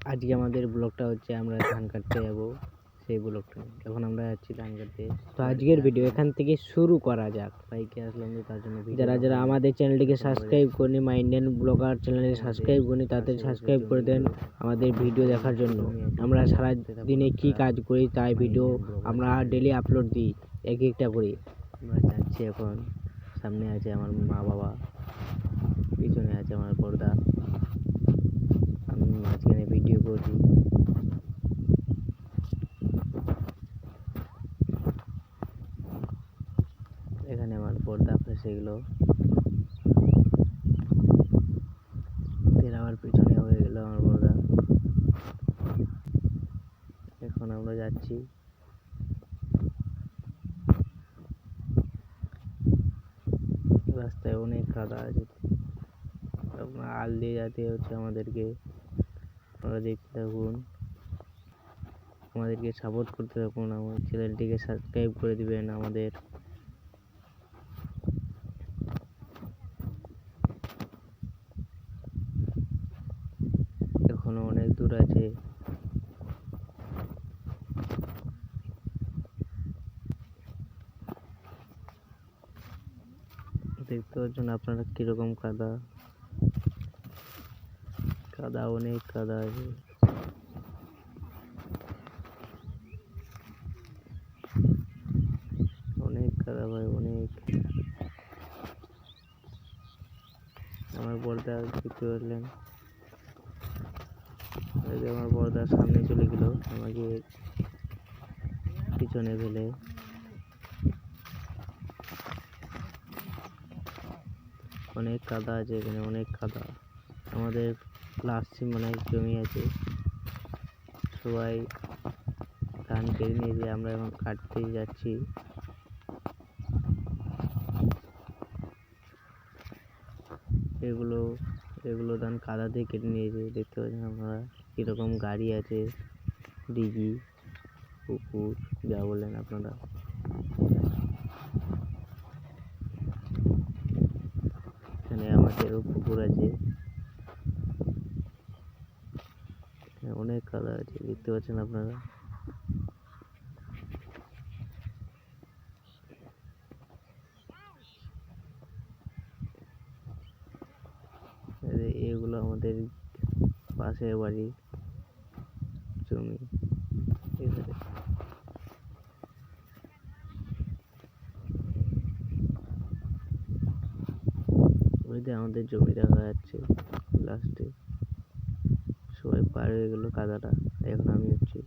আজকে আমাদের ব্লগটা হচ্ছে আমরা ধান কাটতে যাবো, সেই ব্লগটা এখন আমরা যাচ্ছি ধান কাটতে। তো আজকের ভিডিও এখান থেকে শুরু করা যাক। ভাইকে আসলাম তো তার জন্য যারা যারা আমাদের চ্যানেলটিকে সাবস্ক্রাইব করেনি, মাই ইন্ডিয়ান ব্লগার চ্যানেলে সাবস্ক্রাইব করেনি, তাদের সাবস্ক্রাইব করে দেন আমাদের ভিডিও দেখার জন্য। আমরা সারা দিনে কি কাজ করি তাই ভিডিও আমরা ডেলি আপলোড দিই এক একটা করে। আমরা যাচ্ছি এখন, সামনে আছে আমার মা বাবা, পিছনে আছে আমার পর্দা, আমি মাঝখানে ভিডিও করছি। এখানে আমার পর্দা ফেসে গেল, ফের আমার পিছনে হয়ে গেল আমার পর্দা। এখন আমরা যাচ্ছি, রাস্তায় অনেক কাদা আছে, আল দিয়ে যেতে হচ্ছে আমাদেরকে। আপনারা দেখতে থাকুন, আমাদেরকে সাপোর্ট করতে থাকুন, আমার চ্যানেলটিকে সাবস্ক্রাইব করে দিবেন আমাদের। এখনো অনেক দূর আছে, দেখতে পাচ্ছেন আপনারা কিরকম কাদা, কাদা অনেক কাদা আছে। অনেক কাদা ভাই, অনেক। আমার পর্দা দেখতে পারলেন, আমার পর্দার সামনে চলে গেল, আমাকে পিছনে ফেলে। অনেক কাদা আছে এখানে, অনেক কাদা। আমাদের লাস্ট মানে জমি আছে, সবাই ধান কেটে নিয়েছে, আমরা এখন কাটতে যাচ্ছি। এগুলো এগুলো ধান কাদা দিয়ে কেটে নিয়েছে, দেখতে পাচ্ছেন আপনারা কীরকম গাড়ি আছে, ডিগি, পুকুর, যা বলেন আপনারা। এখানে আমাদেরও পুকুর আছে, অনেক কাদা আছে দেখতে পাচ্ছেন আপনারা। এগুলো আমাদের পাশের বাড়ি জমি, ওইতে আমাদের জমি দেখা যাচ্ছে লাস্টে। সবাই পার হয়ে গেল কাদাটা, এখন আমি হচ্ছি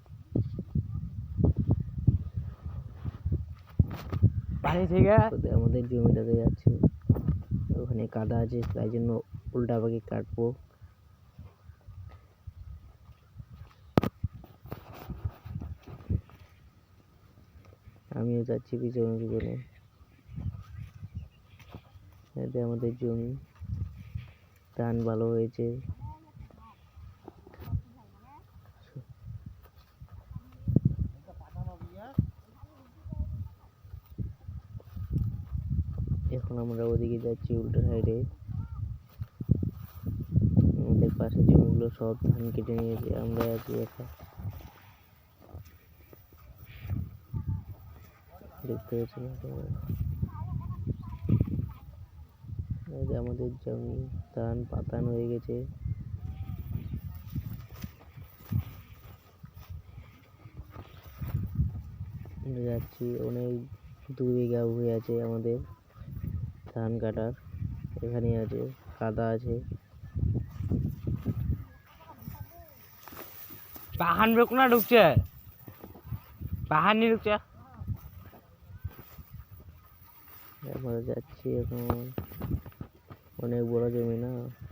আমাদের জমিটাতে যাচ্ছি, ওখানে কাদা আছে তাই জন্য উল্টা পাখি কাটবো। আমিও যাচ্ছি পিছনে পিছনে। এতে আমাদের জমি, ধান ভালো হয়েছে। এখন আমরা ওদিকে যাচ্ছি উল্টো সাইডে। আমাদের পাশে জমিগুলো সব ধান কেটে নিয়েছে, আমরা আছি একা। দেখতে পাচ্ছেন আমাদের জমি, ধান পাতানো হয়ে গেছে। যাচ্ছি, অনেক 2 বিঘা হয়ে আছে আমাদের ধান কাটার। এখানে আছে কাদা আছে, পাহান বেকুনা ঢুকছে, পাহানি ঢুকছে। আমরা যাচ্ছি এখন, অনেক বড় জমি না,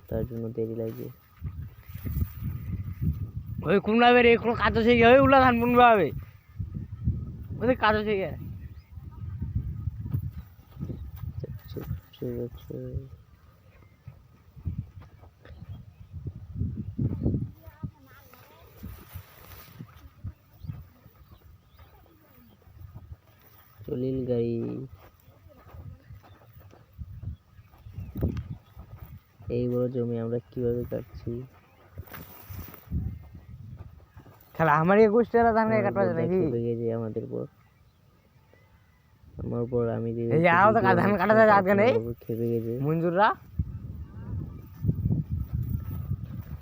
তার জন্য দেরি লাগবে। ওই কুমড়া বেরে কোনো কাজ আছে ওই উলা ধান বুনবা হবে, ওদের কাজ আছে চলিল গাড়ি। এই বড় জমি আমরা কিভাবে কাটছি, খেলা আমার 21টা ধান গায়ে কাটবা যায় নাকি খেপে গেছে আমাদের পর, আমার পর আমি যে এই যাও তো ধান কাটা যায় আজকে নেই খেপে গেছে, মঞ্জুররা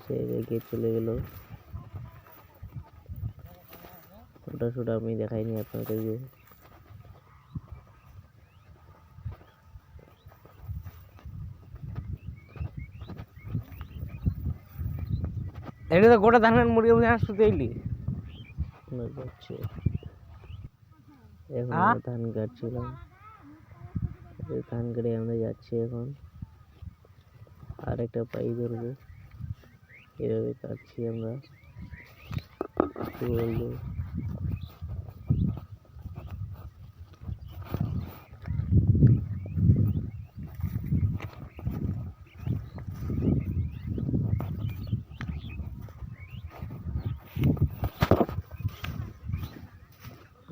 সে রেখে চলে গেল। ওটা শুধু আমি দেখাইনি আপনাদেরকে। এটা তো গোটা ধান মুরগি বুঝে শুতে এলি যাচ্ছে এখন হ্যাঁ? আমরা ধান কাটছিলাম, এই ধান কেটে আমরা যাচ্ছি এখন আর একটা পাই ধরবো, এভাবে কাটছি আমরা। কি বলবো,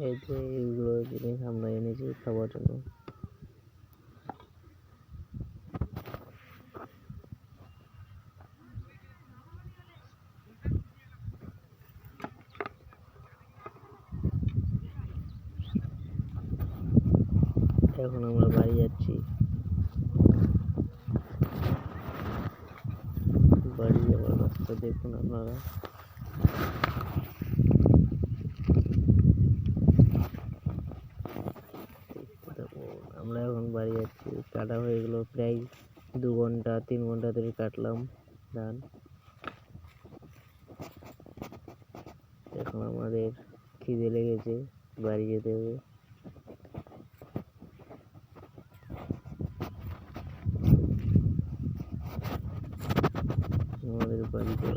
এই যে এইগুলো জিনিস আমরা এনেছি খাবার জন্য। এখন আমরা বাড়ি যাচ্ছি, বাড়ি যাওয়ার রাস্তা দেখুন আপনারা। আমরা এখন বাড়ি যাচ্ছি, কাটা হয়ে গেল প্রায় 2 ঘন্টা 3 ঘন্টা ধরে কাটলাম ধান। এখন আমাদের খিদে লেগেছে, বাড়ি যেতে হবে। আমাদের বাড়ি যাওয়ার